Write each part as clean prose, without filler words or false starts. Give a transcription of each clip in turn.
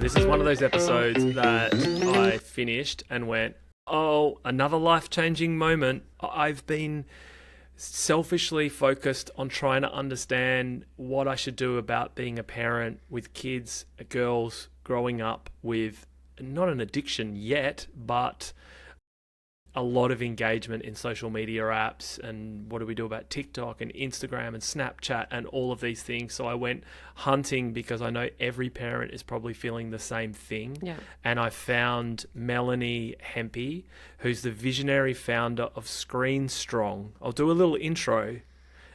This is one of those episodes that I finished and went, oh, another life-changing moment. I've been selfishly focused on trying to understand what I should do about being a parent with kids, girls growing up with not an addiction yet, but a lot of engagement in social media apps. And what do we do about TikTok and Instagram and Snapchat and all of these things? So I went hunting because I know every parent is probably feeling the same thing. Yeah. And I found Melanie Hempe, who's the visionary founder of ScreenStrong. I'll do a little intro,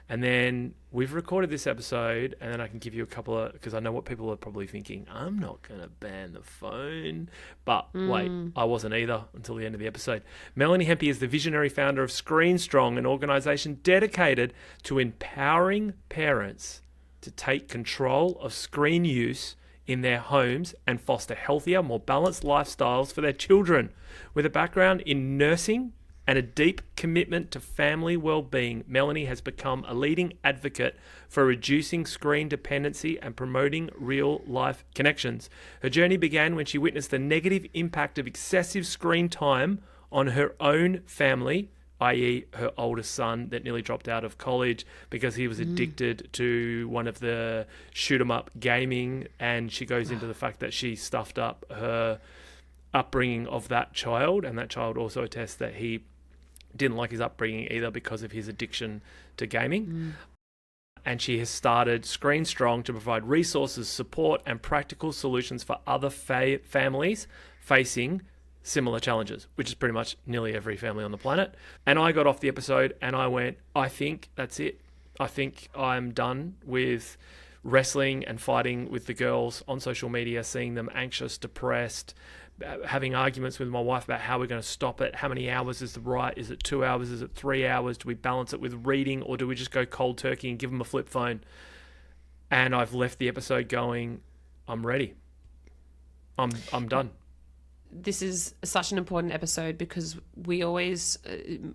and then we've recorded this episode, and then I can give you a couple of, because I know what people are probably thinking, I'm not going to ban the phone. But wait, I wasn't either until the end of the episode. Melanie Hempe is the visionary founder of ScreenStrong, an organization dedicated to empowering parents to take control of screen use in their homes and foster healthier, more balanced lifestyles for their children. With a background in nursing and a deep commitment to family well-being, Melanie has become a leading advocate for reducing screen dependency and promoting real-life connections. Her journey began when she witnessed the negative impact of excessive screen time on her own family, i.e. her oldest son that nearly dropped out of college because he was addicted to one of the shoot-'em-up gaming, and she goes into the fact that she stuffed up her upbringing of that child, and that child also attests that he didn't like his upbringing either because of his addiction to gaming. And she has started ScreenStrong to provide resources, support, and practical solutions for other families facing similar challenges, which is pretty much nearly every family on the planet. And I got off the episode and I went, I think that's it. I think I'm done with wrestling and fighting with the girls on social media, seeing them anxious, depressed, having arguments with my wife about how we're going to stop it. How many hours is the right? Is it 2 hours? Is it 3 hours? Do we balance it with reading, or do we just go cold turkey and give them a flip phone? And I've left the episode going, I'm ready. I'm done. This is such an important episode because we always,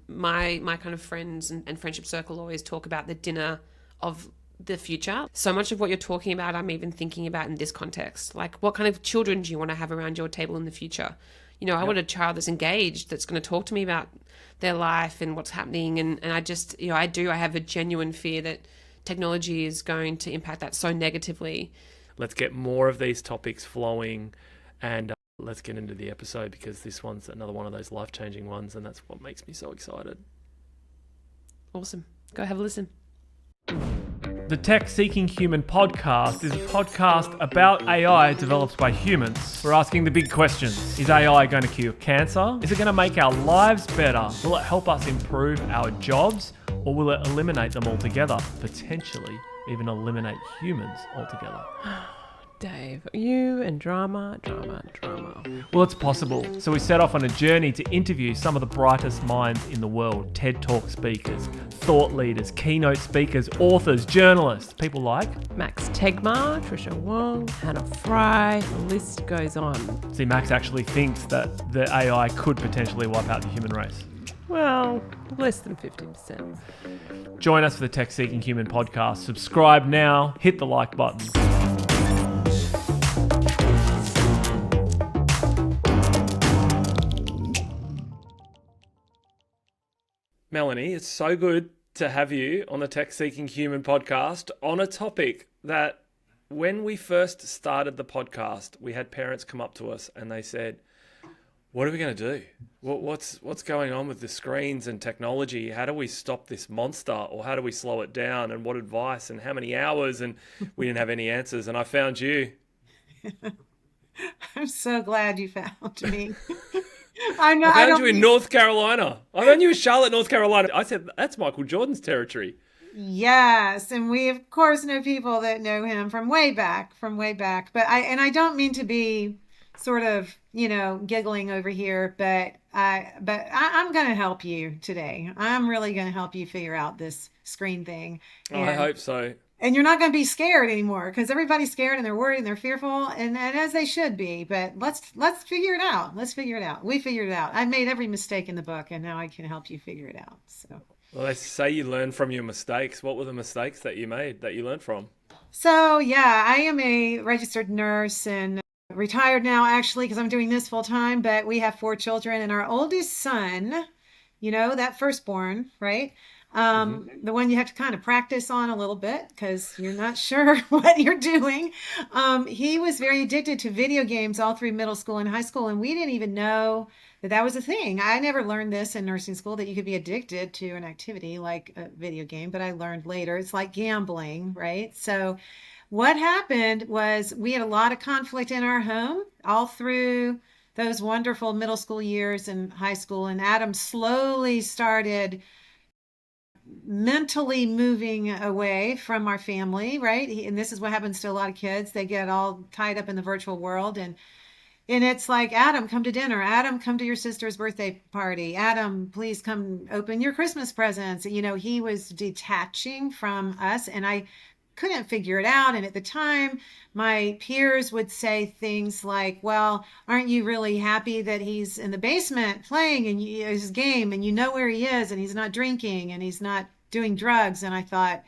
my kind of friends and friendship circle always talk about the dinner of the future. So much of what you're talking about, I'm even thinking about in this context. Like, what kind of children do you want to have around your table in the future? You know, I want a child that's engaged, that's going to talk to me about their life and what's happening. And I just, you know, I have a genuine fear that technology is going to impact that so negatively. Let's get more of these topics flowing, and let's get into the episode, because this one's another one of those life-changing ones, and that's what makes me so excited. Awesome. Go have a listen. The Tech Seeking Human podcast is a podcast about AI developed by humans. We're asking the big question: is AI going to cure cancer? Is it going to make our lives better? Will it help us improve our jobs? Or will it eliminate them altogether? Potentially even eliminate humans altogether. Dave, you and drama. Well, it's possible. So we set off on a journey to interview some of the brightest minds in the world. TED Talk speakers, thought leaders, keynote speakers, authors, journalists, people like Max Tegmark, Trisha Wong, Hannah Fry, the list goes on. See, Max actually thinks that the AI could potentially wipe out the human race. Well, less than 50%. Join us for the Tech Seeking Human podcast. Subscribe now, hit the like button. Melanie, it's so good to have you on the Tech Seeking Human podcast on a topic that when we first started the podcast, we had parents come up to us and they said, what are we going to do? What's going on with the screens and technology? How do we stop this monster, or how do we slow it down, and what advice and how many hours? And we didn't have any answers. And I found you. I'm so glad you found me. I found you in North Carolina. I found you in Charlotte, North Carolina. I said, that's Michael Jordan's territory. Yes, and we of course know people that know him from way back. But I don't mean to be sort of, giggling over here, but I'm going to help you today. I'm really going to help you figure out this screen thing. I hope so. And you're not going to be scared anymore, because everybody's scared and they're worried and they're fearful, and as they should be. But let's figure it out. We figured it out. I made every mistake in the book, and now I can help you figure it out. So. Well, they say you learn from your mistakes. What were the mistakes that you made that you learned from? So, yeah, I am a registered nurse, and retired now, actually, because I'm doing this full time, but we have 4 children, and our oldest son, that firstborn, right? The one you have to kind of practice on a little bit because you're not sure what you're doing. He was very addicted to video games all through middle school and high school, and we didn't even know that that was a thing. I never learned this in nursing school, that you could be addicted to an activity like a video game, but I learned later it's like gambling, right? So what happened was we had a lot of conflict in our home all through those wonderful middle school years and high school. And Adam slowly started mentally moving away from our family, right? And this is what happens to a lot of kids. They get all tied up in the virtual world, and it's like, Adam, come to dinner. Adam, come to your sister's birthday party. Adam, please come open your Christmas presents. He was detaching from us, and I couldn't figure it out. And at the time, my peers would say things like, well, aren't you really happy that he's in the basement playing and his game, and you know where he is, and he's not drinking and he's not doing drugs? And I thought,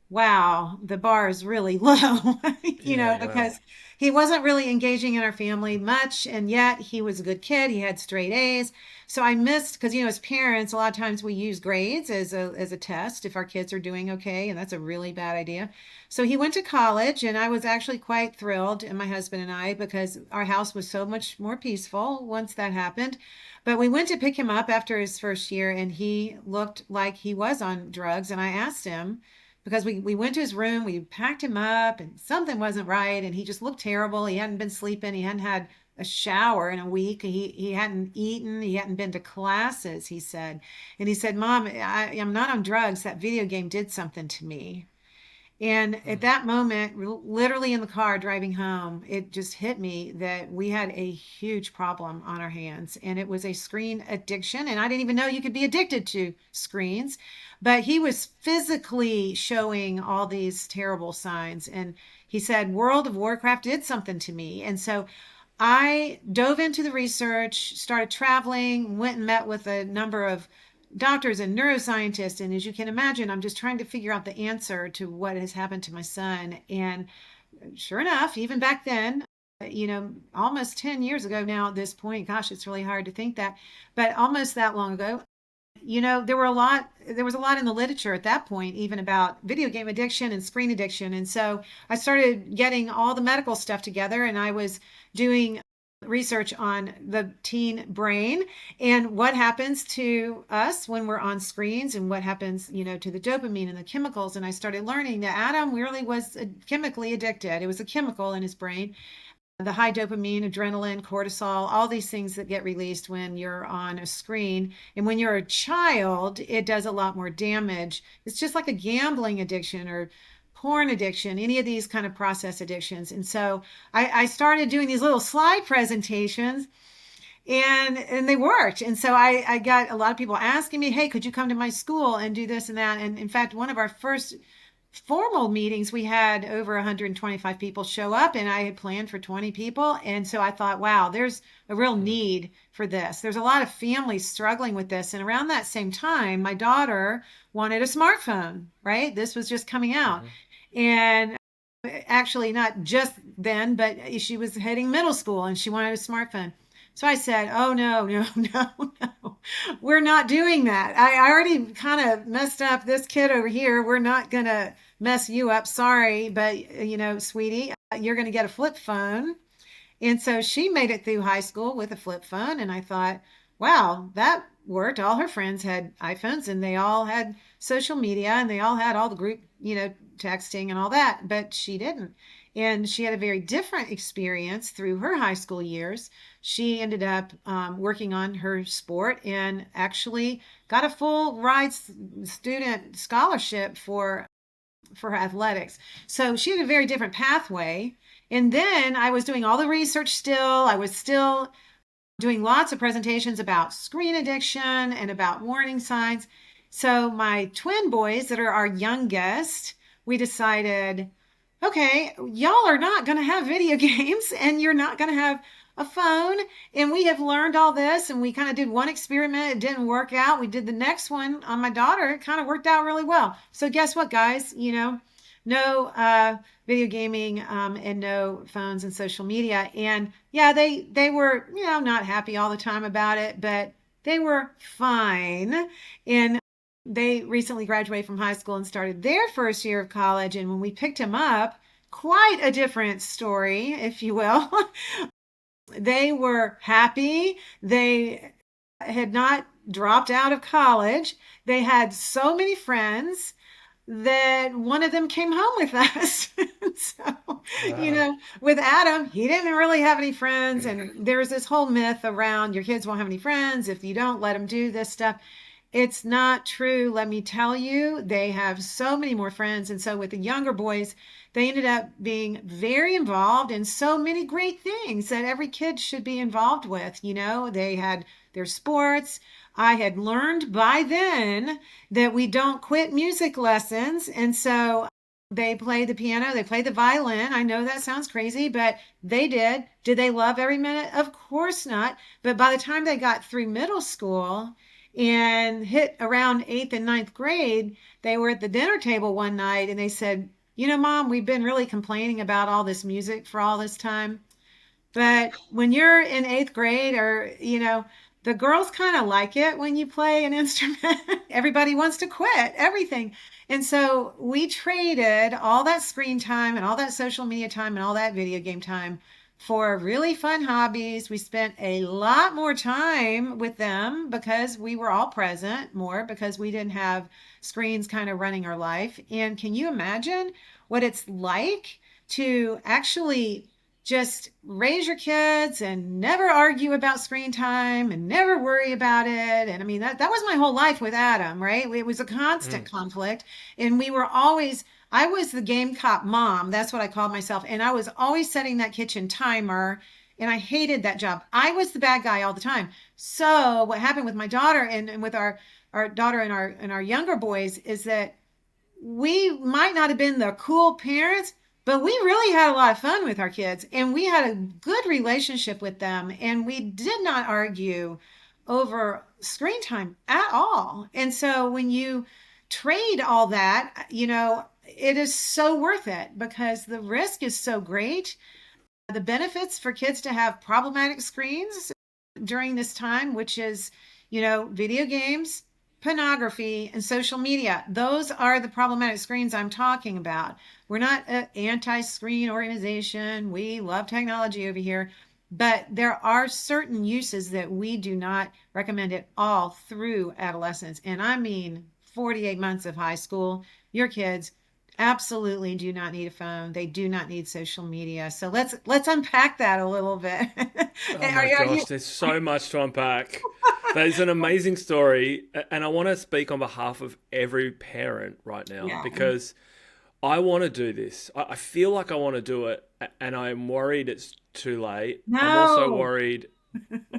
wow, the bar is really low, Yeah, wow. because he wasn't really engaging in our family much. And yet he was a good kid. He had straight A's. So I missed, because, as parents, a lot of times we use grades as a test if our kids are doing okay. And that's a really bad idea. So he went to college, and I was actually quite thrilled, and my husband and I, because our house was so much more peaceful once that happened. But we went to pick him up after his first year, and he looked like he was on drugs. And I asked him, because we went to his room, we packed him up, and something wasn't right, and he just looked terrible. He hadn't been sleeping, he hadn't had a shower in a week, he hadn't eaten, he hadn't been to classes, he said. And he said, Mom, I'm not on drugs. That video game did something to me. And at that moment, literally in the car driving home, it just hit me that we had a huge problem on our hands. And it was a screen addiction. And I didn't even know you could be addicted to screens. But he was physically showing all these terrible signs. And he said, World of Warcraft did something to me. And so I dove into the research, started traveling, went and met with a number of doctors and neuroscientists. And as you can imagine, I'm just trying to figure out the answer to what has happened to my son. And sure enough, even back then, almost 10 years ago now at this point, gosh, it's really hard to think that, but almost that long ago, there was a lot in the literature at that point, even about video game addiction and screen addiction. And so I started getting all the medical stuff together, and I was doing research on the teen brain and what happens to us when we're on screens, and what happens, to the dopamine and the chemicals. And I started learning that Adam really was chemically addicted. It was a chemical in his brain, the high dopamine, adrenaline, cortisol, all these things that get released when you're on a screen. And when you're a child, it does a lot more damage. It's just like a gambling addiction or porn addiction, any of these kind of process addictions. And so I started doing these little slide presentations, and they worked. And so I got a lot of people asking me, hey, could you come to my school and do this and that? And in fact, one of our first formal meetings, we had over 125 people show up, and I had planned for 20 people. And so I thought, wow, there's a real need for this. There's a lot of families struggling with this. And around that same time, my daughter wanted a smartphone, right? This was just coming out. And actually, not just then, but she was heading middle school and she wanted a smartphone. So I said, oh, no, no, no, no, we're not doing that. I already kind of messed up this kid over here. We're not going to mess you up. Sorry, but, sweetie, you're going to get a flip phone. And so she made it through high school with a flip phone. And I thought, wow, that worked. All her friends had iPhones, and they all had social media, and they all had all the group, texting and all that, but she didn't. And she had a very different experience through her high school years. She ended up working on her sport and actually got a full ride student scholarship for her athletics. So she had a very different pathway. And then I was doing all the research still. I was still doing lots of presentations about screen addiction and about warning signs. So my twin boys that are our youngest, we decided, okay, y'all are not going to have video games, and you're not going to have a phone. And we have learned all this, and we kind of did one experiment. It didn't work out. We did the next one on my daughter. It kind of worked out really well. So guess what, guys? no video gaming, and no phones and social media. And yeah, they were, not happy all the time about it, but they were fine. And they recently graduated from high school and started their first year of college. And when we picked him up, quite a different story, if you will. They were happy. They had not dropped out of college. They had so many friends that one of them came home with us. So, Wow. with Adam, he didn't really have any friends. And there's this whole myth around your kids won't have any friends if you don't let them do this stuff. It's not true. Let me tell you, they have so many more friends. And so with the younger boys, they ended up being very involved in so many great things that every kid should be involved with. They had their sports. I had learned by then that we don't quit music lessons. And so they played the piano, they played the violin. I know that sounds crazy, but they did. Did they love every minute? Of course not. But by the time they got through middle school, and hit around eighth and ninth grade, they were at the dinner table one night and they said, Mom, we've been really complaining about all this music for all this time. But when you're in eighth grade, or, the girls kind of like it when you play an instrument. Everybody wants to quit everything. And so we traded all that screen time and all that social media time and all that video game time for really fun hobbies. We spent a lot more time with them because we were all present more, because we didn't have screens kind of running our life. And can you imagine what it's like to actually just raise your kids and never argue about screen time and never worry about it? And I mean, that was my whole life with Adam, right? It was a constant conflict. And we were always, I was the game cop mom. That's what I called myself. And I was always setting that kitchen timer. And I hated that job. I was the bad guy all the time. So what happened with my daughter and with our daughter and our younger boys is that we might not have been the cool parents, but we really had a lot of fun with our kids, and we had a good relationship with them, and we did not argue over screen time at all. And so when you trade all that, it is so worth it because the risk is so great. The benefits for kids to have problematic screens during this time, which is, video games, pornography, and social media. Those are the problematic screens I'm talking about. We're not an anti-screen organization. We love technology over here, but there are certain uses that we do not recommend at all through adolescence. And I mean 48 months of high school. Your kids absolutely do not need a phone. They do not need social media. So let's unpack that a little bit. Oh my gosh, there's so much to unpack. That is an amazing story. And I want to speak on behalf of every parent right now, Yeah. because I want to do this. I feel like I want to do it, and I'm worried it's too late. I'm also No. worried.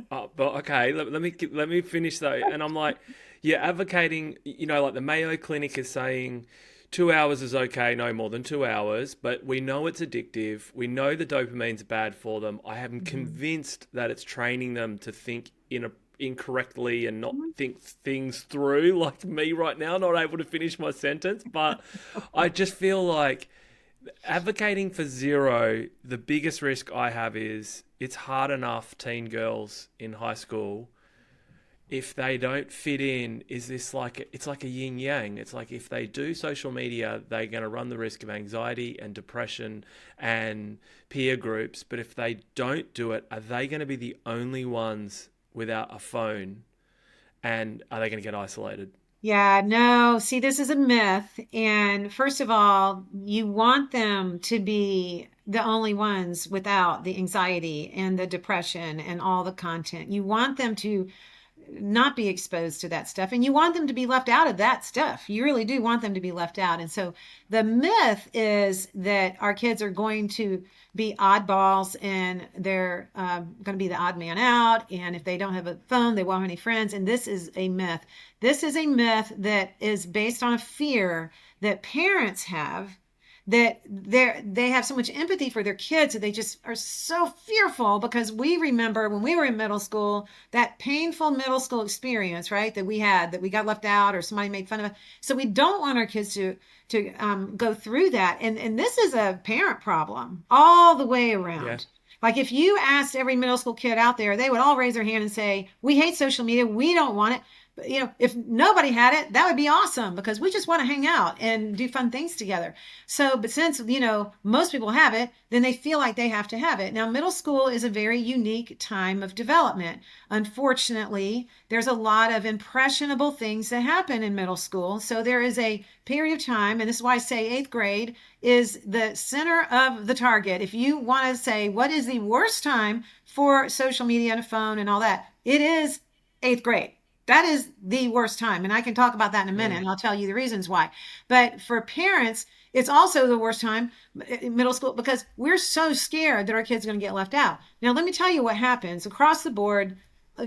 But okay, let me finish though. And I'm like, you're advocating, like the Mayo Clinic is saying 2 hours is okay, no more than 2 hours, but we know it's addictive. We know the dopamine's bad for them. I am convinced that it's training them to think incorrectly and not think things through, like me right now, not able to finish my sentence. But I just feel like advocating for zero, the biggest risk I have is it's hard enough teen girls in high school, if they don't fit in, it's like a yin yang. It's like if they do social media, they're going to run the risk of anxiety and depression and peer groups. But if they don't do it, are they going to be the only ones without a phone? And are they going to get isolated? Yeah, no. See, this is a myth. And first of all, you want them to be the only ones without the anxiety and the depression and all the content. You want them to not be exposed to that stuff, and you want them to be left out of that stuff. You really do want them to be left out. And so the myth is that our kids are going to be oddballs and they're going to be the odd man out, and if they don't have a phone they won't have any friends. And this is a myth. This is a myth that is based on a fear that parents have that they have so much empathy for their kids that they just are so fearful, because we remember when we were in middle school, that painful middle school experience, right? That we had, that we got left out or somebody made fun of us. So we don't want our kids to go through that. And this is a parent problem all the way around. Yeah. Like if you asked every middle school kid out there, they would all raise their hand and say, we hate social media. We don't want it. But, if nobody had it, that would be awesome, because we just want to hang out and do fun things together. So, but since, most people have it, then they feel like they have to have it. Now, middle school is a very unique time of development. Unfortunately, there's a lot of impressionable things that happen in middle school. So there is a period of time, and this is why I say 8th grade is the center of the target. If you want to say what is the worst time for social media and a phone and all that, it is 8th grade. That is the worst time. And I can talk about that in a minute, and I'll tell you the reasons why. But for parents, it's also the worst time in middle school, because we're so scared that our kids are going to get left out. Now, let me tell you what happens across the board.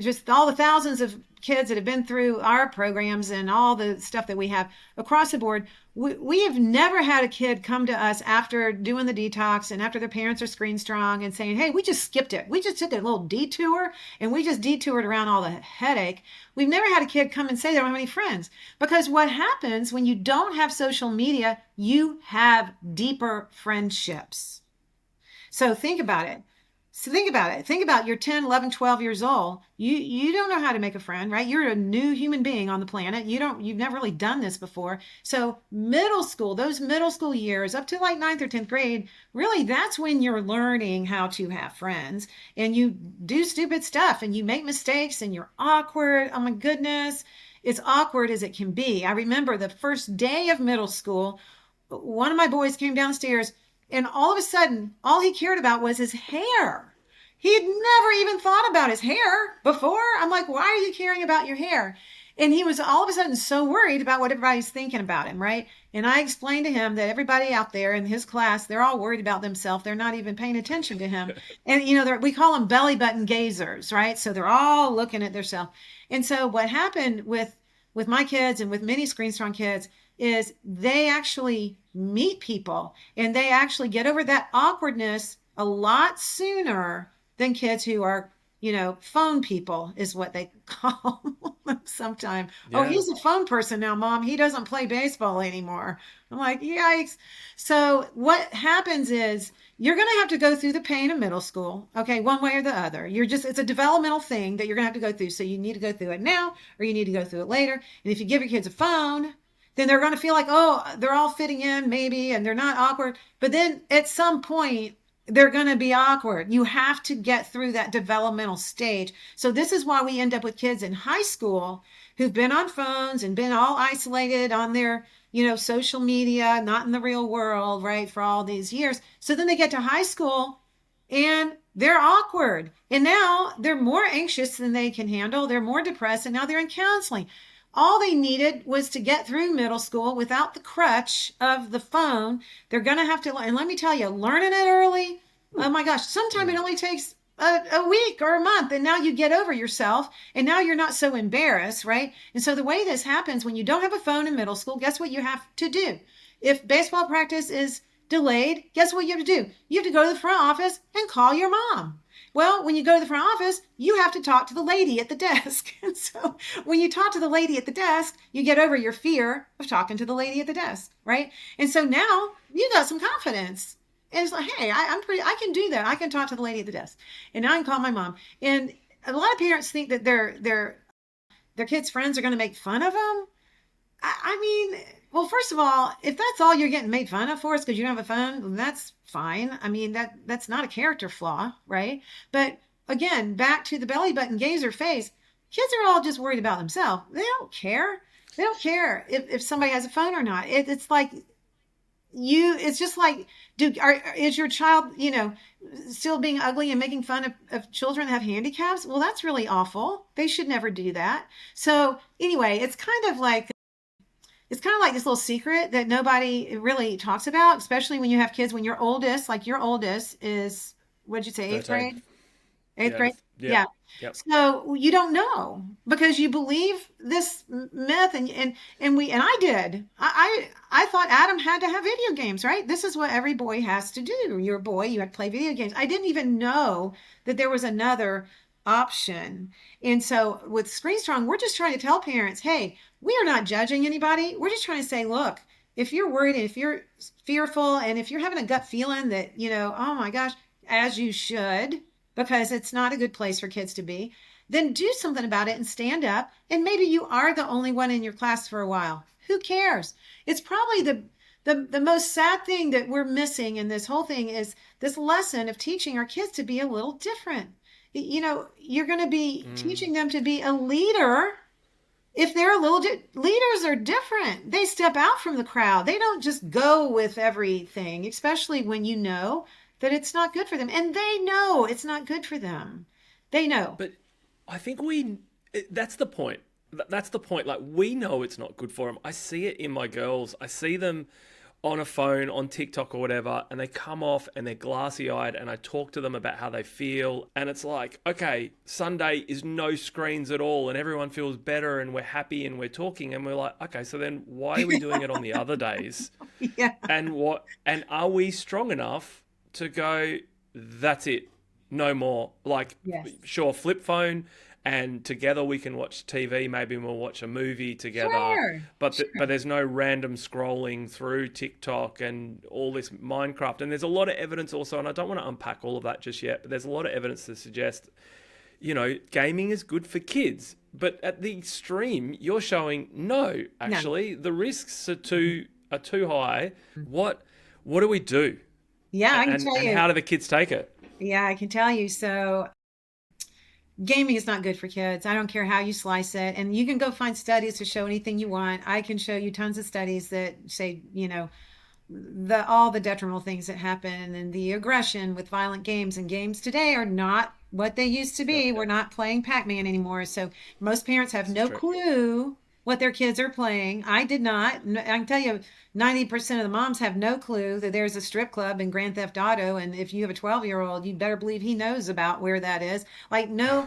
Just all the thousands of kids that have been through our programs and all the stuff that we have across the board, we have never had a kid come to us after doing the detox and after their parents are ScreenStrong and saying, hey, we just skipped it. We just took a little detour and we just detoured around all the headache. We've never had a kid come and say they don't have any friends, because what happens when you don't have social media, you have deeper friendships. So think about it. Think about you're 10, 11, 12 years old. You don't know how to make a friend, right? You're a new human being on the planet. You've never really done this before. So middle school, those middle school years up to like 9th or 10th grade, really that's when you're learning how to have friends, and you do stupid stuff and you make mistakes and you're awkward. Oh my goodness. It's awkward as it can be. I remember the first day of middle school, one of my boys came downstairs, and all of a sudden, all he cared about was his hair. He had never even thought about his hair before. I'm like, why are you caring about your hair? And he was all of a sudden so worried about what everybody's thinking about him, right? And I explained to him that everybody out there in his class, they're all worried about themselves. They're not even paying attention to him. And, we call them belly button gazers, right? So they're all looking at themselves. And so what happened with my kids and with many ScreenStrong kids is they actually meet people, and they actually get over that awkwardness a lot sooner than kids who are, phone people is what they call them sometimes. Yeah. Oh, he's a phone person now, Mom. He doesn't play baseball anymore. I'm like, yikes. So what happens is you're going to have to go through the pain of middle school. Okay. One way or the other. It's a developmental thing that you're going to have to go through. So you need to go through it now, or you need to go through it later. And if you give your kids a phone, then they're going to feel like, oh, they're all fitting in maybe, and they're not awkward. But then at some point, they're going to be awkward. You have to get through that developmental stage. So this is why we end up with kids in high school who've been on phones and been all isolated on their, social media, not in the real world, right, for all these years. So then they get to high school and they're awkward. And now they're more anxious than they can handle. They're more depressed, and now they're in counseling. All they needed was to get through middle school without the crutch of the phone. They're going to have to, and let me tell you, learning it early, oh my gosh, sometimes it only takes a week or a month, and now you get over yourself, and now you're not so embarrassed, right? And so the way this happens, when you don't have a phone in middle school, guess what you have to do? If baseball practice is delayed, guess what you have to do? You have to go to the front office and call your mom. Well, when you go to the front office, you have to talk to the lady at the desk. And so when you talk to the lady at the desk, you get over your fear of talking to the lady at the desk, right? And so now you got some confidence. And it's like, hey, I can do that. I can talk to the lady at the desk. And now I can call my mom. And a lot of parents think that their kids' friends are going to make fun of them. I mean, well, first of all, if that's all you're getting made fun of for is because you don't have a phone, that's fine. I mean, that's not a character flaw, right? But again, back to the belly button gazer phase, kids are all just worried about themselves. They don't care. They don't care if somebody has a phone or not. It's like it's just like, is your child, still being ugly and making fun of children that have handicaps? Well, that's really awful. They should never do that. So anyway, it's kind of like this little secret that nobody really talks about, especially when you have kids, when your oldest, like your oldest is, what'd you say, 8th grade? Eighth Yeah. grade. Yep. Yeah. Yep. So you don't know because you believe this myth, and I did. I thought Adam had to have video games, right? This is what every boy has to do. You're a boy, you had to play video games. I didn't even know that there was another option. And so with ScreenStrong, we're just trying to tell parents, hey, we are not judging anybody. We're just trying to say, look, if you're worried, if you're fearful, and if you're having a gut feeling that, oh my gosh, as you should, because it's not a good place for kids to be, then do something about it and stand up. And maybe you are the only one in your class for a while. Who cares? It's probably the most sad thing that we're missing in this whole thing is this lesson of teaching our kids to be a little different. You're going to be teaching them to be a leader. If they're leaders are different. They step out from the crowd. They don't just go with everything, especially when you know that it's not good for them. And they know it's not good for them. They know. But I think that's the point. That's the point. Like, we know it's not good for them. I see it in my girls. I see them on a phone, on TikTok or whatever, and they come off and they're glassy-eyed, and I talk to them about how they feel, and it's like, okay, Sunday is no screens at all, and everyone feels better, and we're happy, and we're talking, and we're like, okay, so then why are we doing it on the other days? Yeah. And are we strong enough to go, that's it, no more? Like, Yes. sure, flip phone, and together we can watch TV. Maybe we'll watch a movie together. Sure, But sure. but there's no random scrolling through TikTok and all this Minecraft. And there's a lot of evidence also, and I don't want to unpack all of that just yet, but there's a lot of evidence to suggest, gaming is good for kids. But at the extreme, you're showing no, actually, the risks are too high. What do we do? Yeah, I can tell And you. how do the kids take it? Yeah, I can tell you. So gaming is not good for kids. I don't care how you slice it. And you can go find studies to show anything you want. I can show you tons of studies that say, all the detrimental things that happen and the aggression with violent games. And games today are not what they used to be. Yep. We're not playing Pac-Man anymore. So most parents have no true. clue what their kids are playing. I did not. I can tell you 90% of the moms have no clue that there's a strip club in Grand Theft Auto. And if you have a 12-year-old, you better believe he knows about where that is. Like no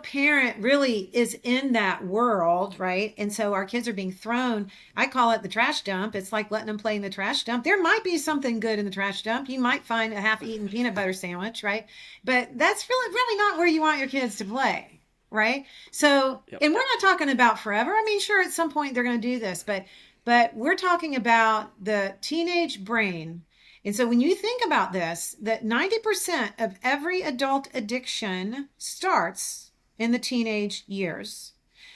parent really is in that world, right? And so our kids are being thrown. I call it the trash dump. It's like letting them play in the trash dump. There might be something good in the trash dump. You might find a half-eaten peanut butter sandwich, right? But that's really not where you want your kids to play. Right. So, Yep. and we're not talking about forever. I mean, sure, at some point they're going to do this, but we're talking about the teenage brain. And so when you think about this, that 90% of every adult addiction starts in the teenage years.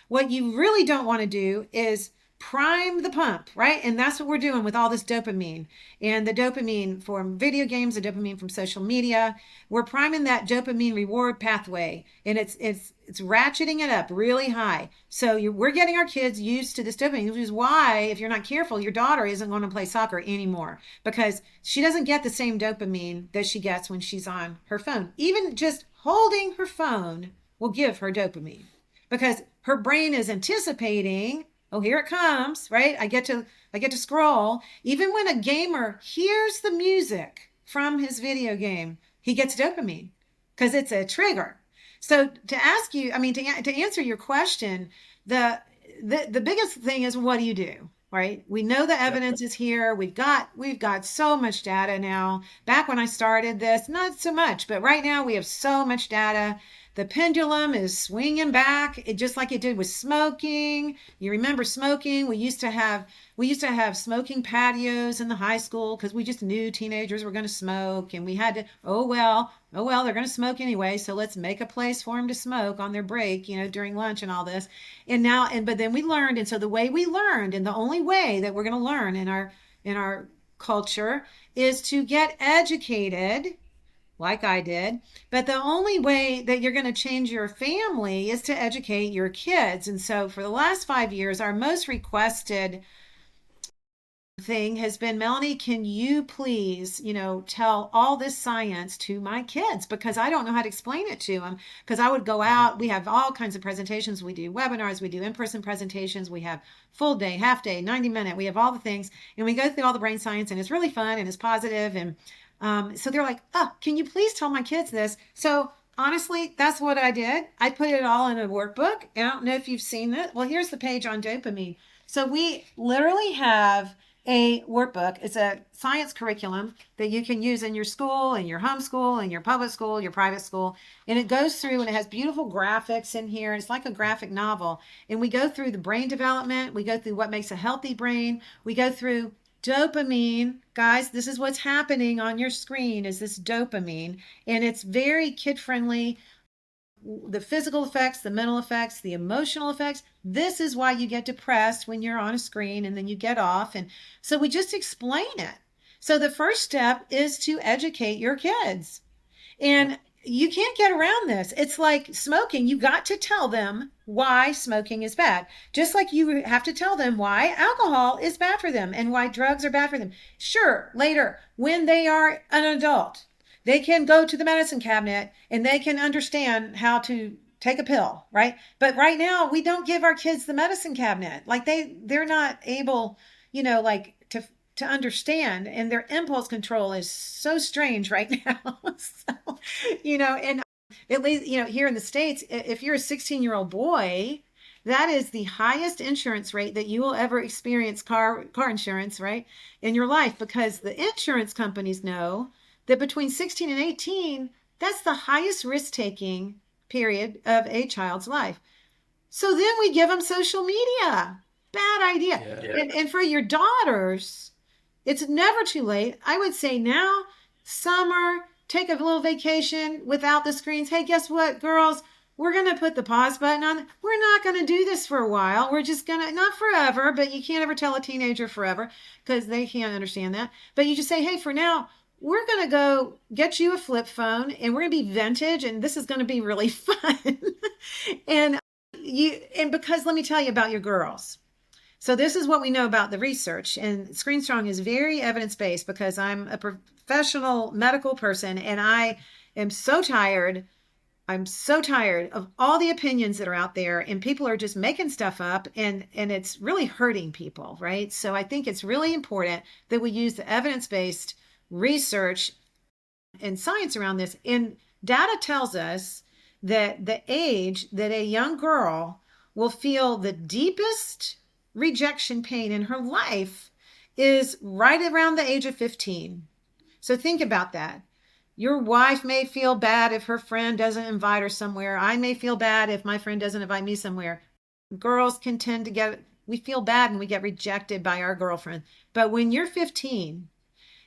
What you really don't want to do is prime the pump, right? And that's what we're doing with all this dopamine, and the dopamine from video games, the dopamine from social media. We're priming that dopamine reward pathway, and it's ratcheting it up really high. So we're getting our kids used to this dopamine, which is why, if you're not careful, your daughter isn't going to play soccer anymore, because she doesn't get the same dopamine that she gets when she's on her phone. Even just holding her phone will give her dopamine, because her brain is anticipating, oh, here it comes, right? I get to scroll. Even when a gamer hears the music from his video game, he gets dopamine because it's a trigger. So to ask you, to answer your question, the biggest thing is, what do you do? Right? We know the evidence is here. We've got so much data now. Back when I started this, not so much, but right now we have so much data. The pendulum is swinging back, just like it did with smoking. You remember smoking? We used to have smoking patios in the high school because we just knew teenagers were going to smoke, and we had to, oh well, they're going to smoke anyway, so let's make a place for them to smoke on their break, during lunch and all this. But then we learned, and so the way we learned, and the only way that we're going to learn in our culture, is to get educated, like I did. But the only way that you're going to change your family is to educate your kids. And so for the last 5 years, our most requested thing has been, Melanie, can you please, tell all this science to my kids? Because I don't know how to explain it to them. Because I would go out, we have all kinds of presentations. We do webinars, we do in-person presentations, we have full day, half day, 90-minute, we have all the things. And we go through all the brain science, and it's really fun and it's positive. And so they're like, oh, can you please tell my kids this? So honestly, that's what I did. I put it all in a workbook. I don't know if you've seen it. Well, here's the page on dopamine. So we literally have a workbook. It's a science curriculum that you can use in your school, in your homeschool, in your public school, your private school. And it goes through and it has beautiful graphics in here. It's like a graphic novel. And we go through the brain development. We go through what makes a healthy brain. We go through dopamine. Guys, this is what's happening on your screen is this dopamine. And it's very kid friendly. The physical effects, the mental effects, the emotional effects. This is why you get depressed when you're on a screen and then you get off. And so we just explain it. So the first step is to educate your kids. And you can't get around this. It's like smoking. You got to tell them why smoking is bad. Just like you have to tell them why alcohol is bad for them and why drugs are bad for them. Sure, later, when they are an adult, they can go to the medicine cabinet and they can understand how to take a pill, right? But right now, we don't give our kids the medicine cabinet. Like they're not able, like to understand, and their impulse control is so strange right now. So, and at least, here in the States, if you're a 16-year-old boy, that is the highest insurance rate that you will ever experience car insurance, right, in your life, because the insurance companies know that between 16 and 18, that's the highest risk-taking period of a child's life. So then we give them social media. Bad idea. Yeah. And for your daughters, it's never too late. I would say now, summer, take a little vacation without the screens. Hey, guess what, girls? We're going to put the pause button on. We're not going to do this for a while. We're just going to, not forever, but you can't ever tell a teenager forever because they can't understand that. But you just say, hey, for now, we're going to go get you a flip phone and we're going to be vintage and this is going to be really fun. and because let me tell you about your girls. So this is what we know about the research, and ScreenStrong is very evidence-based because I'm a professional medical person and I am so tired. I'm so tired of all the opinions that are out there and people are just making stuff up and it's really hurting people, right? So I think it's really important that we use the evidence-based research and science around this. And data tells us that the age that a young girl will feel the deepest rejection pain in her life is right around the age of 15. So think about that. Your wife may feel bad if her friend doesn't invite her somewhere. I may feel bad if my friend doesn't invite me somewhere. Girls can tend to we feel bad when we get rejected by our girlfriend. But when you're 15,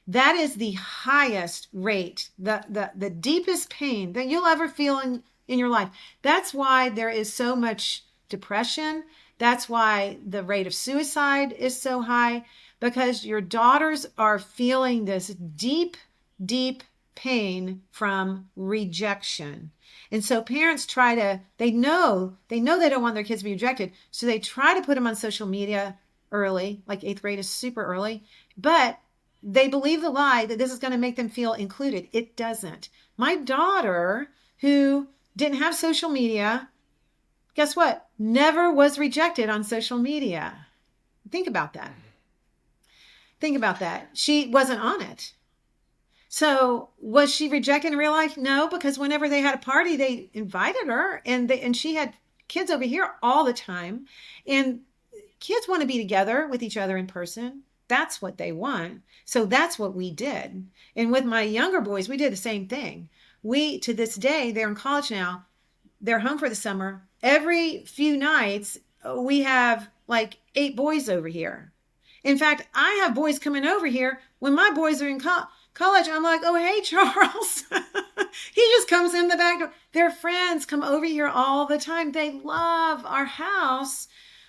that is the highest rate, the deepest pain that you'll ever feel in your life. That's why there is so much depression. That's why the rate of suicide is so high, because your daughters are feeling this deep, deep pain from rejection. And so parents they know they don't want their kids to be rejected. So they try to put them on social media early, like 8th grade is super early, but they believe the lie that this is going to make them feel included. It doesn't. My daughter, who didn't have social media, guess what? Never was rejected on social media. Think about that. Think about that. She wasn't on it. So was she rejected in real life? No, because whenever they had a party, they invited her and she had kids over here all the time. And kids want to be together with each other in person. That's what they want. So that's what we did. And with my younger boys, we did the same thing. To this day, they're in college now. They're home for the summer. Every few nights, we have like 8 boys over here. In fact, I have boys coming over here. When my boys are in college, I'm like, oh, hey, Charles. He just comes in the back door. Their friends come over here all the time. They love our house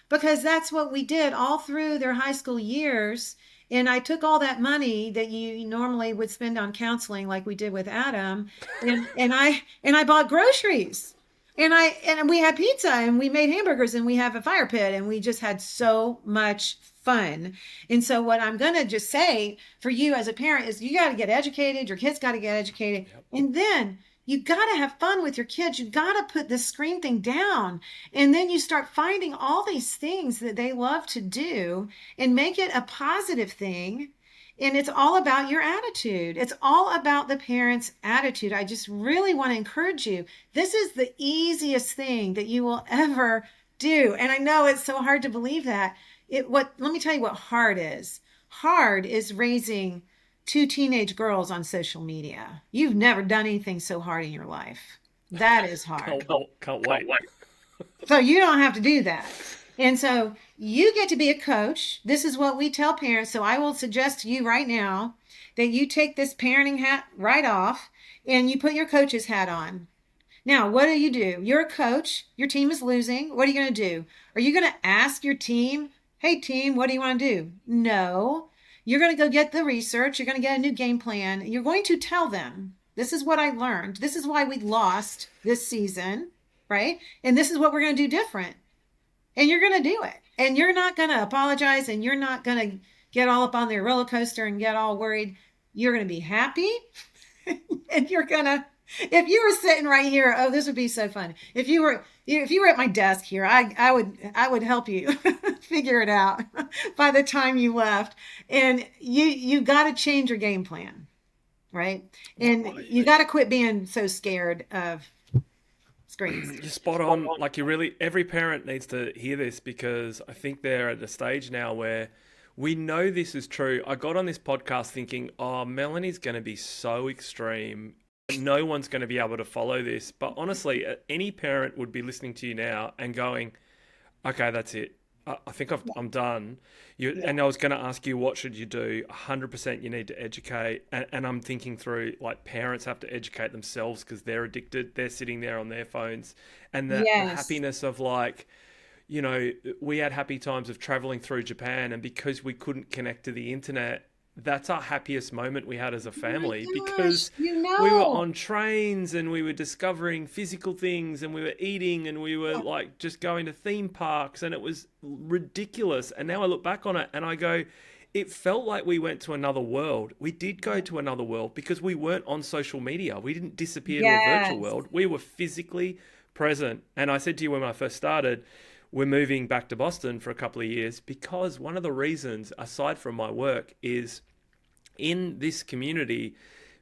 because that's what we did all through their high school years. And I took all that money that you normally would spend on counseling like we did with Adam. And I bought groceries. And we had pizza and we made hamburgers and we have a fire pit and we just had so much fun. And so what I'm going to just say for you as a parent is you got to get educated. Your kids got to get educated. Yep. And then you got to have fun with your kids. You got to put this screen thing down. And then you start finding all these things that they love to do and make it a positive thing. And it's all about your attitude. It's all about the parent's attitude. I just really want to encourage you. This is the easiest thing that you will ever do. And I know it's so hard to believe that. Let me tell you what hard is. Hard is raising two teenage girls on social media. You've never done anything so hard in your life. That is hard. Can't wait. So you don't have to do that. And so you get to be a coach. This is what we tell parents. So I will suggest to you right now that you take this parenting hat right off and you put your coach's hat on. Now, what do? You're a coach. Your team is losing. What are you going to do? Are you going to ask your team, hey, team, what do you want to do? No. You're going to go get the research. You're going to get a new game plan. You're going to tell them, this is what I learned. This is why we lost this season, right? And this is what we're going to do different. And you're going to do it. And you're not going to apologize, and you're not going to get all up on their roller coaster and get all worried. You're going to be happy. And you're going to, if you were sitting right here, oh, this would be so fun. If you were at my desk here, I would help you figure it out by the time you left. And you got to change your game plan, right? And you got to quit being so scared of screens. You're spot on. Like every parent needs to hear this, because I think they're at the stage now where we know this is true. I got on this podcast thinking, oh, Melanie's going to be so extreme. No one's going to be able to follow this. But honestly, any parent would be listening to you now and going, okay, that's it. I think I'm done. And I was going to ask you, what should you do? 100% you need to educate. And I'm thinking through, like, parents have to educate themselves because they're addicted. They're sitting there on their phones. And the happiness of, like, you know, we had happy times of traveling through Japan. And because we couldn't connect to the internet, that's our happiest moment we had as a family, because we were on trains and we were discovering physical things and we were eating and we were like just going to theme parks, and it was ridiculous. And now I look back on it and I go, it felt like we went to another world. We did go to another world because we weren't on social media. We didn't disappear to a virtual world. We were physically present. And I said to you when I first started, we're moving back to Boston for a couple of years, because one of the reasons, aside from my work, is in this community,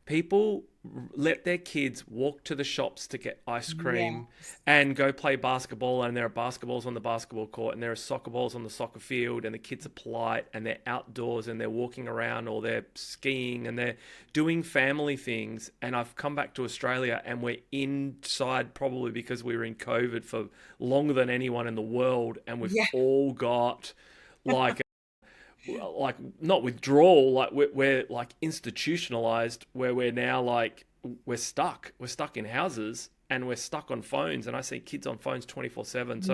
people let their kids walk to the shops to get ice cream and go play basketball, and there are basketballs on the basketball court and there are soccer balls on the soccer field, and the kids are polite and they're outdoors and they're walking around or they're skiing and they're doing family things. And I've come back to Australia and we're inside, probably because we were in COVID for longer than anyone in the world, and we've all got like not withdrawal, like we're like institutionalized, where we're now like we're stuck in houses and we're stuck on phones, and I see kids on phones 24/7. So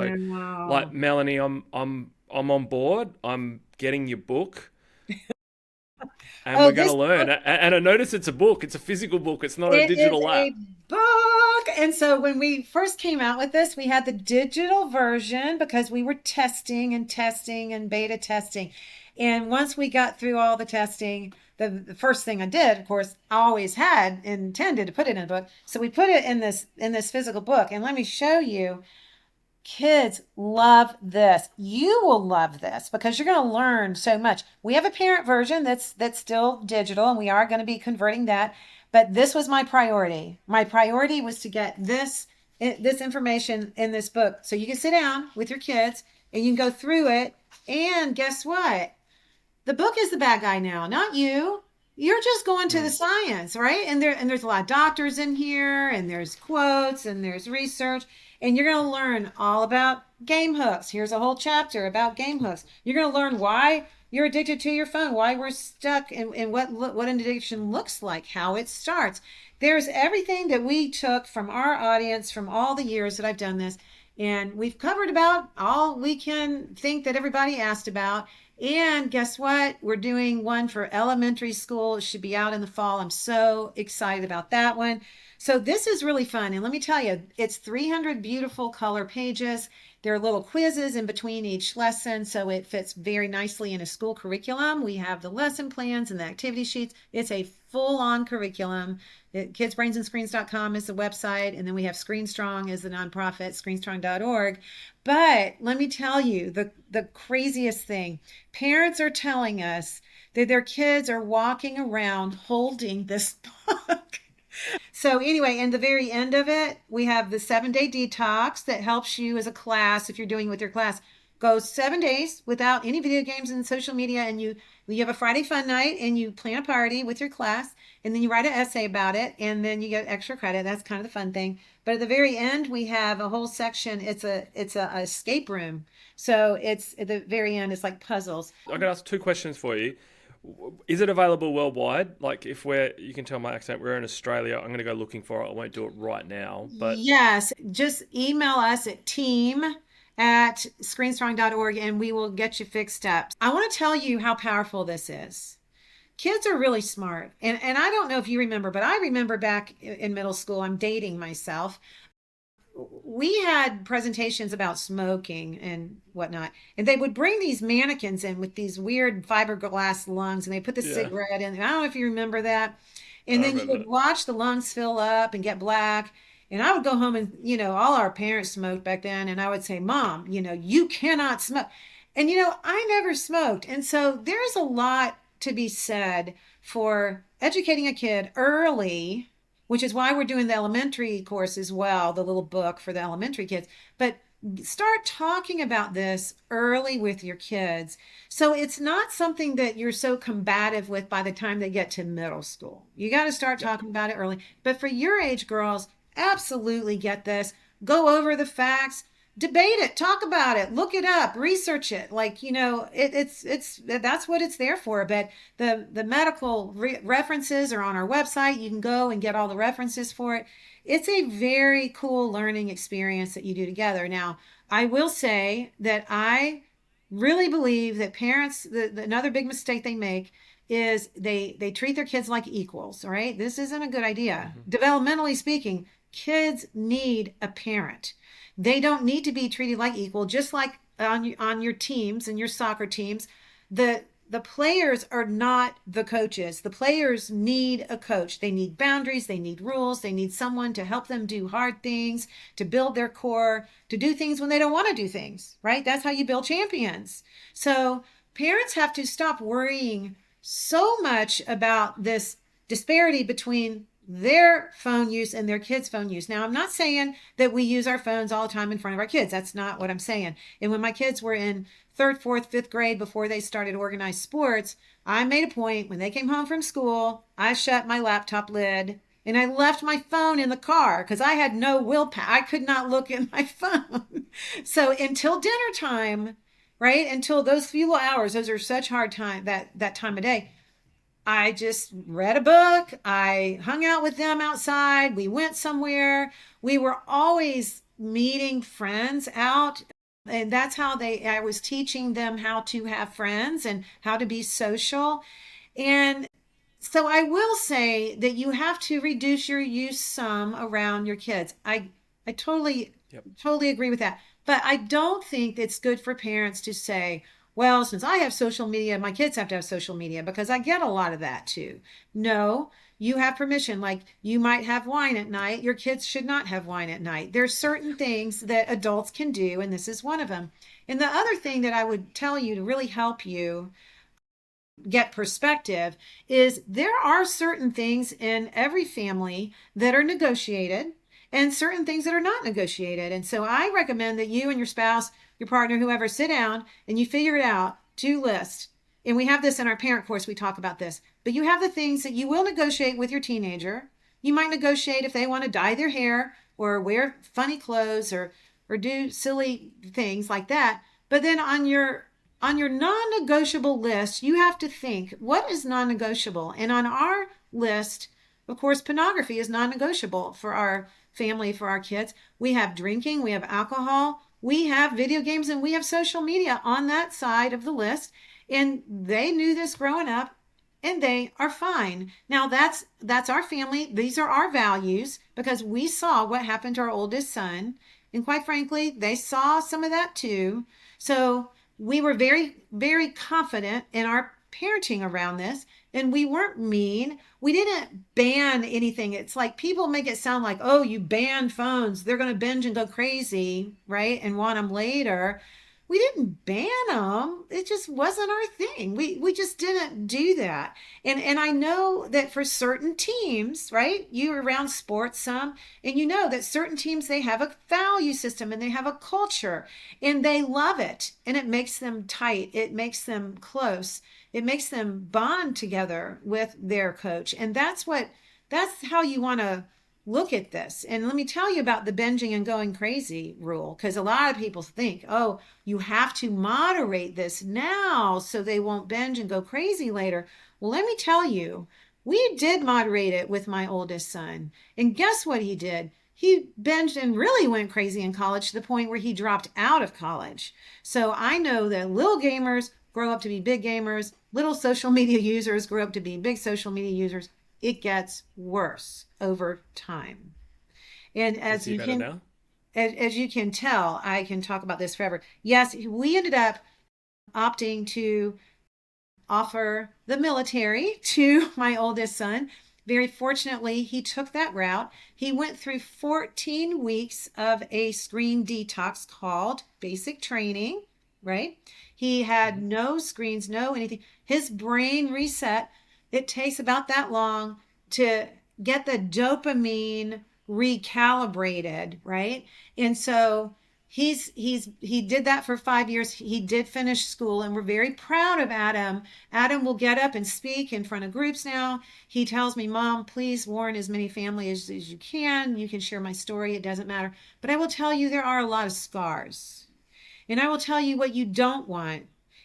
like, Melanie, I'm on board. I'm getting your book. And we're going to learn. And I notice it's a book. It's a physical book. It's not a digital app. It is a book. And so when we first came out with this, we had the digital version because we were testing and beta testing. And once we got through all the testing, the first thing I did, of course, I always had intended to put it in a book. So we put it in this physical book. And let me show you. Kids love this. You will love this because you're going to learn so much. We have a parent version that's still digital, and we are going to be converting that. But this was my priority. My priority was to get this information in this book, so you can sit down with your kids and you can go through it. And guess what? The book is the bad guy now, not you. You're just going to the science, right? And there's a lot of doctors in here, and there's quotes, and there's research. And you're going to learn all about game hooks. Here's a whole chapter about game hooks. You're going to learn why you're addicted to your phone, why we're stuck, and what an addiction looks like, how it starts. There's everything that we took from our audience from all the years that I've done this. And we've covered about all we can think that everybody asked about. And guess what? We're doing one for elementary school. It should be out in the fall. I'm so excited about that one. So this is really fun. And let me tell you, it's 300 beautiful color pages. There are little quizzes in between each lesson, so it fits very nicely in a school curriculum. We have the lesson plans and the activity sheets. It's a full-on curriculum. Kidsbrainsandscreens.com is the website, and then we have ScreenStrong as the nonprofit, screenstrong.org. But let me tell you, the craziest thing, parents are telling us that their kids are walking around holding this book. So anyway, in the very end of it, we have the 7-day detox that helps you as a class, if you're doing with your class, go 7 days without any video games and social media, and you have a Friday fun night and you plan a party with your class, and then you write an essay about it, and then you get extra credit. That's kind of the fun thing. But at the very end, we have a whole section. It's a escape room. So it's at the very end, it's like puzzles. I can ask 2 questions for you. Is it available worldwide? Like, if you can tell my accent, we're in Australia, I'm going to go looking for it. I won't do it right now. But yes, just email us at team@screenstrong.org and we will get you fixed up. I want to tell you how powerful this is. Kids are really smart. And I don't know if you remember, but I remember back in middle school, I'm dating myself. We had presentations about smoking and whatnot, and they would bring these mannequins in with these weird fiberglass lungs, and they put the cigarette in. I don't know if you remember that. And then you would watch the lungs fill up and get black. And I would go home and, all our parents smoked back then. And I would say, Mom, you cannot smoke. And, I never smoked. And so there's a lot to be said for educating a kid early, which is why we're doing the elementary course as well, the little book for the elementary kids. But start talking about this early with your kids. So it's not something that you're so combative with by the time they get to middle school. You got to start talking about it early. But for your age girls, absolutely get this. Go over the facts. Debate it, talk about it, look it up, research it. It's that's what it's there for. But the medical references are on our website. You can go and get all the references for it. It's a very cool learning experience that you do together. Now, I will say that I really believe that parents, another big mistake they make is they treat their kids like equals. All right, this isn't a good idea. Mm-hmm. Developmentally speaking, kids need a parent. They don't need to be treated like equal, just like on your teams and your soccer teams. The players are not the coaches. The players need a coach. They need boundaries. They need rules. They need someone to help them do hard things, to build their core, to do things when they don't want to do things, right? That's how you build champions. So parents have to stop worrying so much about this disparity between their phone use and their kids' phone use. Now, I'm not saying that we use our phones all the time in front of our kids. That's not what I'm saying. And when my kids were in 3rd, 4th, 5th grade, before they started organized sports, I made a point when they came home from school, I shut my laptop lid and I left my phone in the car because I had no willpower. I could not look at my phone. So until dinner time, right? Until those few hours, those are such hard time, that time of day, I just read a book. I hung out with them outside. We went somewhere. We were always meeting friends out. And that's how I was teaching them how to have friends and how to be social. And so I will say that you have to reduce your use some around your kids. I totally agree with that. But I don't think it's good for parents to say, well, since I have social media, my kids have to have social media, because I get a lot of that too. No, you have permission. Like, you might have wine at night. Your kids should not have wine at night. There's certain things that adults can do, and this is one of them. And the other thing that I would tell you to really help you get perspective is there are certain things in every family that are negotiated and certain things that are not negotiated. And so I recommend that you and your spouse, your partner, whoever, sit down and you figure it out, 2 lists. And we have this in our parent course, we talk about this. But you have the things that you will negotiate with your teenager. You might negotiate if they want to dye their hair or wear funny clothes or do silly things like that. But then on your non-negotiable list, you have to think, what is non-negotiable? And on our list, of course, pornography is non-negotiable for our family, for our kids. We have drinking, we have alcohol, we have video games, and we have social media on that side of the list. And they knew this growing up, and they are fine. Now, that's our family. These are our values, because we saw what happened to our oldest son. And quite frankly, they saw some of that too. So we were very, very confident in our parenting around this. And we weren't mean. We didn't ban anything. It's like people make it sound like, oh, you ban phones, they're going to binge and go crazy, right? And want them later. we didn't ban them. It just wasn't our thing. We just didn't do that. And I know that for certain teams, right? You're around sports some, and you know that certain teams, they have a value system and they have a culture and they love it. And it makes them tight. It makes them close. It makes them bond together with their coach. And that's how you want to look at this. And let me tell you about the binging and going crazy rule, because a lot of people think, oh, you have to moderate this now so they won't binge and go crazy later. Well, let me tell you, we did moderate it with my oldest son. And guess what he did? He binged and really went crazy in college to the point where he dropped out of college. So I know that little gamers grow up to be big gamers, little social media users grow up to be big social media users. It gets worse over time. And as you can tell, I can talk about this forever. Yes, we ended up opting to offer the military to my oldest son. Very fortunately, he took that route. He went through 14 weeks of a screen detox called basic training, right? He had no screens, no anything. His brain reset. It takes about that long to get the dopamine recalibrated, right? And so he did that for 5 years. He did finish school, and we're very proud of Adam. Adam will get up and speak in front of groups now. He tells me, Mom, please warn as many families as you can. You can share my story. It doesn't matter. But I will tell you, there are a lot of scars. And I will tell you what you don't want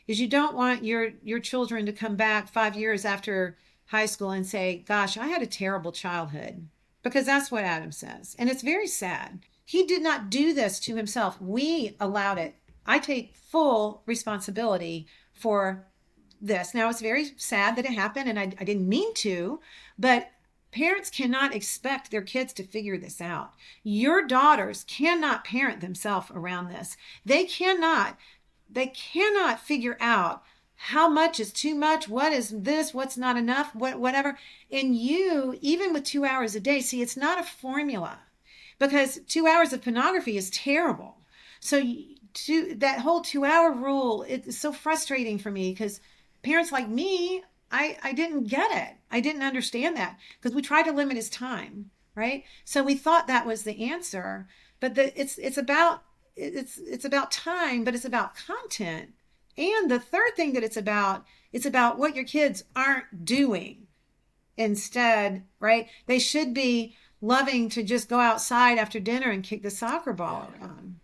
is you don't want your children to come back 5 years after high school and say, gosh, I had a terrible childhood, because that's what Adam says. And it's very sad. He did not do this to himself. We allowed it. I take full responsibility for this. Now, it's very sad that it happened, and I didn't mean to, but parents cannot expect their kids to figure this out. Your daughters cannot parent themselves around this. They cannot figure out how much is too much, what is this, what's not enough, whatever. And you, even with 2 hours a day, see, it's not a formula, because 2 hours of pornography is terrible. So that whole 2 hour rule, it's so frustrating for me, because parents like me, I didn't get it. I didn't understand that, because we tried to limit his time, right? So we thought that was the answer, but it's about time, but it's about content. And the third thing that it's about what your kids aren't doing instead, right? They should be loving to just go outside after dinner and kick the soccer ball around,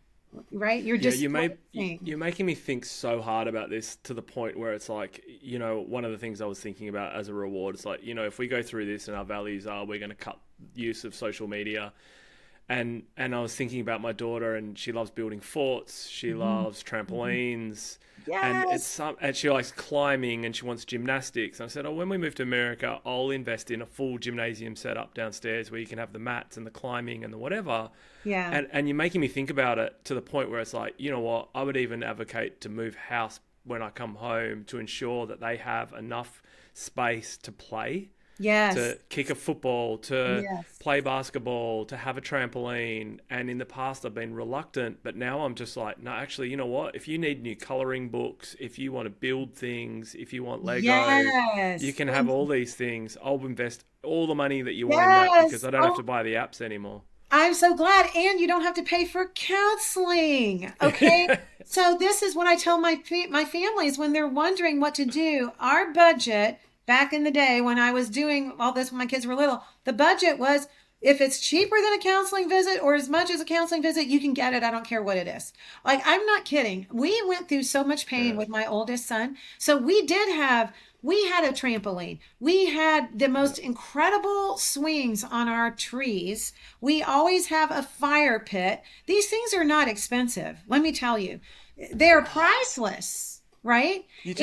right? You're making me think so hard about this, to the point where it's like, one of the things I was thinking about as a reward, it's like, if we go through this and our values are we're going to cut use of social media. And I was thinking about my daughter, and she loves building forts. She loves trampolines. Yes. And she likes climbing, and she wants gymnastics. And I said, when we move to America, I'll invest in a full gymnasium setup downstairs where you can have the mats and the climbing and the whatever. Yeah. And you're making me think about it to the point where it's like, you know what? I would even advocate to move house when I come home to ensure that they have enough space to play. Yes. To kick a football, to play basketball, to have a trampoline. And in the past, I've been reluctant, but now I'm just like, no, actually, you know what? If you need new coloring books, if you want to build things, if you want Lego, you can have all these things. I'll invest all the money that you want in that, because I don't have to buy the apps anymore. I'm so glad. And you don't have to pay for counseling. Okay. So this is what I tell my families when they're wondering what to do. Our budget, back in the day when I was doing all this when my kids were little, the budget was, if it's cheaper than a counseling visit or as much as a counseling visit, you can get it. I don't care what it is. Like, I'm not kidding. We went through so much pain with my oldest son. So we had a trampoline. We had the most incredible swings on our trees. We always have a fire pit. These things are not expensive. Let me tell you, they're priceless. Right? You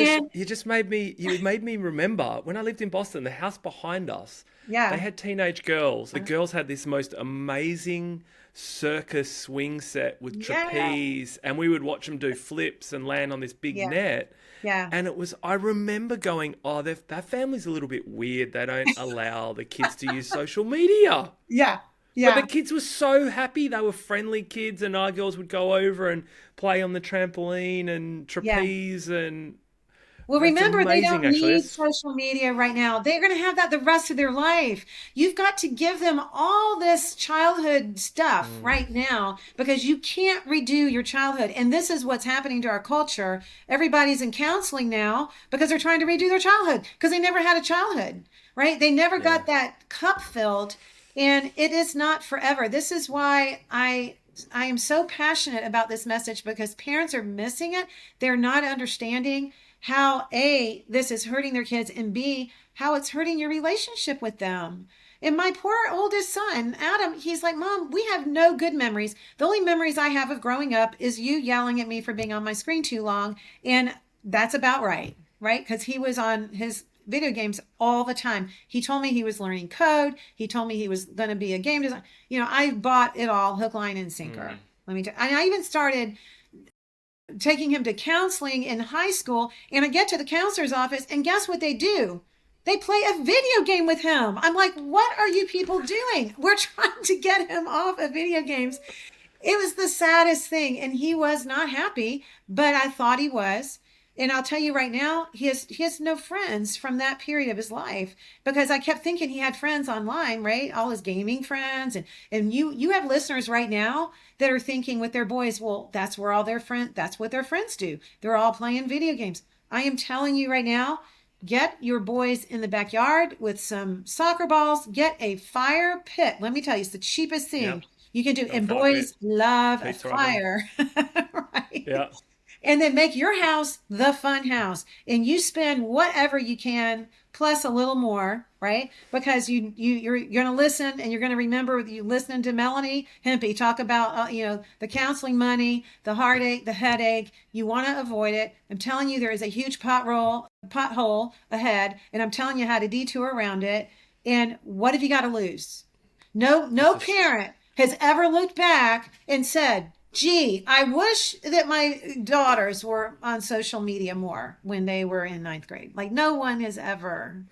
made me remember when I lived in Boston, the house behind us, they had teenage girls. The girls had this most amazing circus swing set with trapeze, and we would watch them do flips and land on this big net. Yeah. And I remember going, that family's a little bit weird. They don't allow the kids to use social media. Yeah. But the Yeah. kids were so happy. They were friendly kids, and our girls would go over and play on the trampoline and Yeah. trapeze, and Well, that's remember, they amazing. don't Actually, need that's social media right now. They're going to have that the rest of their life. You've got to give them all this childhood stuff right now because you can't redo your childhood. And this is what's happening to our culture. Everybody's in counseling now because they're trying to redo their childhood because they never had a childhood, right? They never yeah. got that cup filled, and it is not forever. This is why I am so passionate about this message because parents are missing it. They're not understanding how A, this is hurting their kids, and B, how it's hurting your relationship with them. And my poor oldest son, Adam, he's like, Mom, we have no good memories. The only memories I have of growing up is you yelling at me for being on my screen too long. And that's about right, right? Because he was on his video games all the time. He told me he was learning code. He told me he was going to be a game designer. I bought it all hook, line, and sinker. Let me tell you. And I even started taking him to counseling in high school, and I get to the counselor's office, and guess what they do? They play a video game with him. I'm like, what are you people doing? We're trying to get him off of video games. It was the saddest thing, and he was not happy, but I thought he was. And I'll tell you right now, he has no friends from that period of his life because I kept thinking he had friends online, right? All his gaming friends, and you have listeners right now that are thinking with their boys, well, that's where all their friends, that's what their friends do. They're all playing video games. I am telling you right now, get your boys in the backyard with some soccer balls, get a fire pit. Let me tell you, it's the cheapest thing Yep. you can do. A And fire boys pit. love a Pete's right fire, right? Yeah. And then make your house the fun house, and you spend whatever you can plus a little more, right? Because you're going to listen, and you're going to remember you listening to Melanie Hempe talk about the counseling money, the heartache, the headache. You want to avoid it. I'm telling you, there is a huge pothole ahead, and I'm telling you how to detour around it. And what have you got to lose? No parent has ever looked back and said, gee, I wish that my daughters were on social media more when they were in ninth grade. Like, no one has ever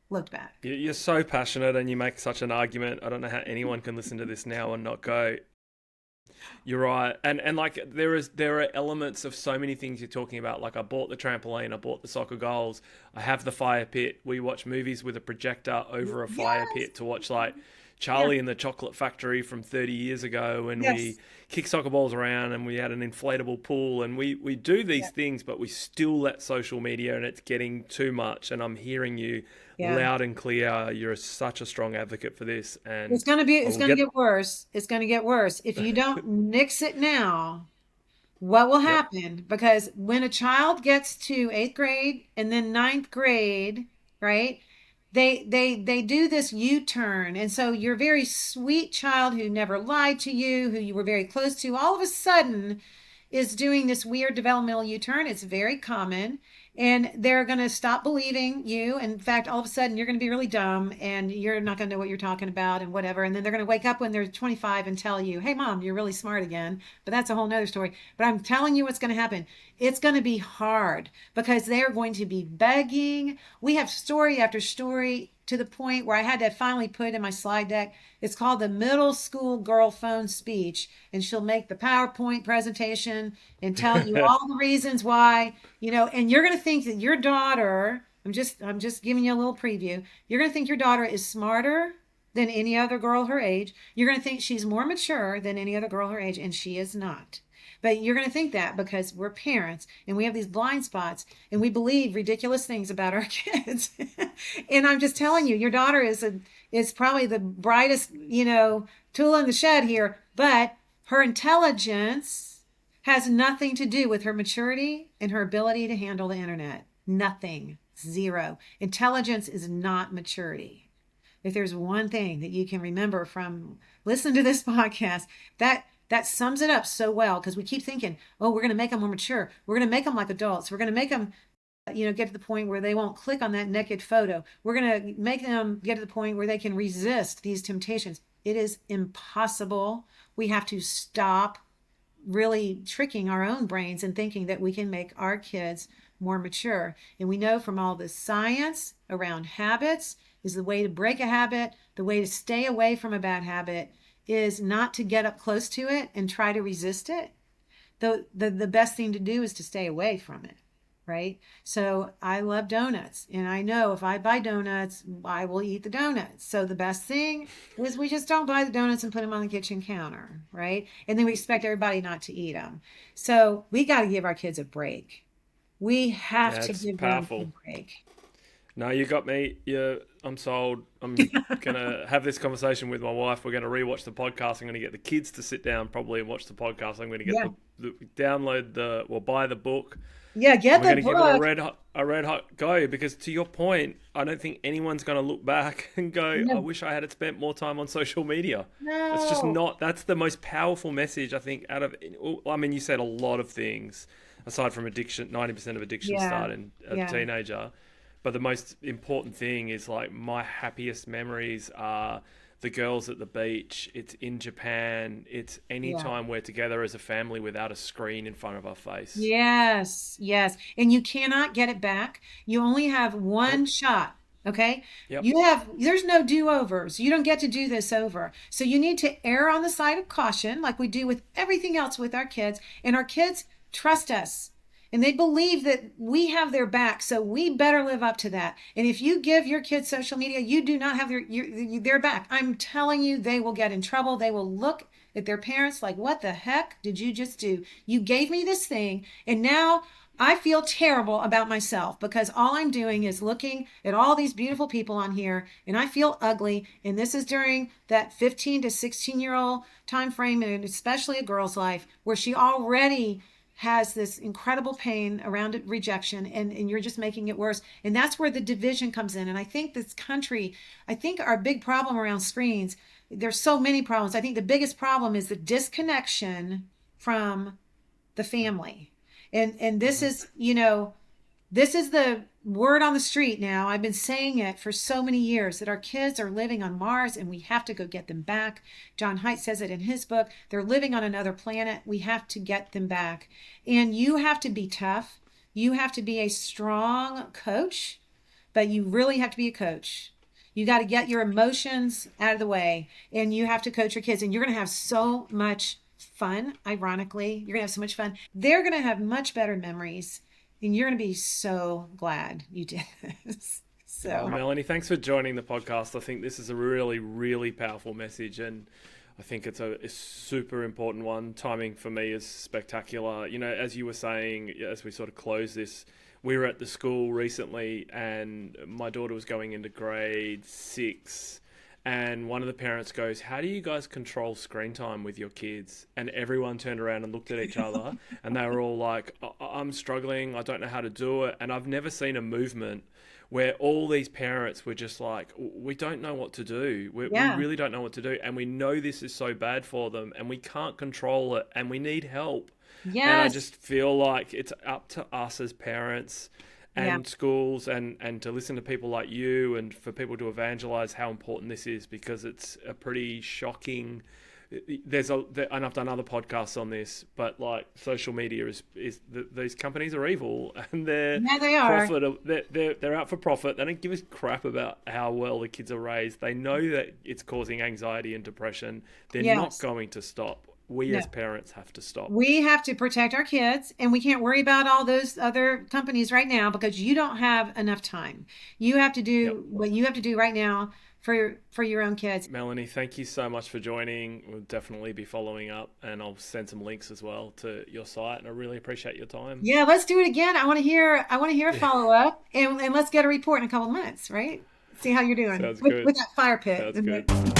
looked back. You're so passionate, and you make such an argument. I don't know how anyone can listen to this now and not go, you're right. And like there are elements of so many things you're talking about. Like I bought the trampoline, I bought the soccer goals, I have the fire pit. We watch movies with a projector over a fire pit to watch like Charlie and the Chocolate Factory from 30 years ago, and we kick soccer balls around, and we had an inflatable pool, and we do these things, but we still let social media, and it's getting too much. And I'm hearing you loud and clear. You're such a strong advocate for this, and it's going to get worse. It's going to get worse if you don't nix it now. What will happen? Because when a child gets to 8th grade and then ninth grade, right? They do this U-turn. And so your very sweet child who never lied to you, who you were very close to, all of a sudden is doing this weird developmental U-turn. It's very common. And they're going to stop believing you. In fact, all of a sudden, you're going to be really dumb and you're not going to know what you're talking about and whatever. And then they're going to wake up when they're 25 and tell you, hey, Mom, you're really smart again. But that's a whole nother story. But I'm telling you what's going to happen. It's going to be hard because they're going to be begging. We have story after story to the point where I had to finally put in my slide deck. It's called the middle school girl phone speech. And she'll make the PowerPoint presentation and tell you all the reasons why, and you're going to think that your daughter, I'm just giving you a little preview. You're going to think your daughter is smarter than any other girl her age. You're going to think she's more mature than any other girl her age, and she is not. But you're going to think that because we're parents and we have these blind spots and we believe ridiculous things about our kids. And I'm just telling you, your daughter is probably the brightest, tool in the shed here, but her intelligence has nothing to do with her maturity and her ability to handle the internet. Nothing. Zero. Intelligence is not maturity. If there's one thing that you can remember from listening to this podcast, that sums it up so well, because we keep thinking, oh, we're going to make them more mature. We're going to make them like adults. We're going to make them, get to the point where they won't click on that naked photo. We're going to make them get to the point where they can resist these temptations. It is impossible. We have to stop really tricking our own brains and thinking that we can make our kids more mature. And we know from all the science around habits is the way to break a habit, the way to stay away from a bad habit is not to get up close to it and try to resist it. The best thing to do is to stay away from it, right? So I love donuts, and I know if I buy donuts, I will eat the donuts. So the best thing is we just don't buy the donuts and put them on the kitchen counter, right? And then we expect everybody not to eat them. So we got to give our kids a break. We have to That's give powerful. them a break. No, you got me. Yeah, I'm sold. I'm gonna have this conversation with my wife. We're gonna rewatch the podcast. I'm gonna get the kids to sit down probably and watch the podcast. I'm gonna get buy the book. Yeah, get We're the gonna book. give it a red hot go, because to your point, I don't think anyone's gonna look back and go, I wish I had spent more time on social media. No. It's just not. That's the most powerful message, I think, out of. I mean, you said a lot of things aside from addiction. 90% of addiction start in a teenager. But the most important thing is, like, my happiest memories are the girls at the beach. It's in Japan. It's any time we're together as a family without a screen in front of our face. Yes, yes. And you cannot get it back. You only have one shot. Okay. Yep. There's no do-overs. You don't get to do this over. So you need to err on the side of caution, like we do with everything else with our kids. And our kids trust us. And they believe that we have their back, so we better live up to that. And if you give your kids social media, you do not have their back. I'm telling you, they will get in trouble. They will look at their parents like, what the heck did you just do? You gave me this thing, and now I feel terrible about myself because all I'm doing is looking at all these beautiful people on here, and I feel ugly. And this is during that 15 to 16-year-old time frame, and especially a girl's life, where she already has this incredible pain around rejection, and you're just making it worse. And that's where the division comes in. And I think our big problem around screens, there's so many problems. I think the biggest problem is the disconnection from the family. And this is, this is the word on the street now. I've been saying it for so many years that our kids are living on Mars and we have to go get them back. John Haidt says it in his book. They're living on another planet. We have to get them back. And you have to be tough. You have to be a strong coach, but you really have to be a coach. You got to get your emotions out of the way, and you have to coach your kids, and you're going to have so much fun. Ironically, you're going to have so much fun. They're going to have much better memories. And you're going to be so glad you did this. So, well, Melanie, thanks for joining the podcast. I think this is a really, really powerful message, and I think it's a super important one. Timing for me is spectacular. As you were saying, as we sort of close this, we were at the school recently, and my daughter was going into grade 6. And one of the parents goes, how do you guys control screen time with your kids? And everyone turned around and looked at each other, and they were all like, I'm struggling. I don't know how to do it. And I've never seen a movement where all these parents were just like, we don't know what to do. We really don't know what to do. And we know this is so bad for them, and we can't control it, and we need help. Yes. And I just feel like it's up to us as parents and schools and to listen to people like you, and for people to evangelize how important this is, because it's a pretty shocking. And I've done other podcasts on this, but like social media is these companies are evil, and they're they're out for profit. They don't give a crap about how well the kids are raised. They know that it's causing anxiety and depression. They're not going to stop. We as parents have to stop. We have to protect our kids, and we can't worry about all those other companies right now because you don't have enough time. You have to do what you have to do right now for your own kids. Melanie, thank you so much for joining. We'll definitely be following up, and I'll send some links as well to your site, and I really appreciate your time. Yeah, let's do it again. I want to hear a follow up, and let's get a report in a couple of months, right? See how you're doing Sounds good. with that fire pit. Sounds good.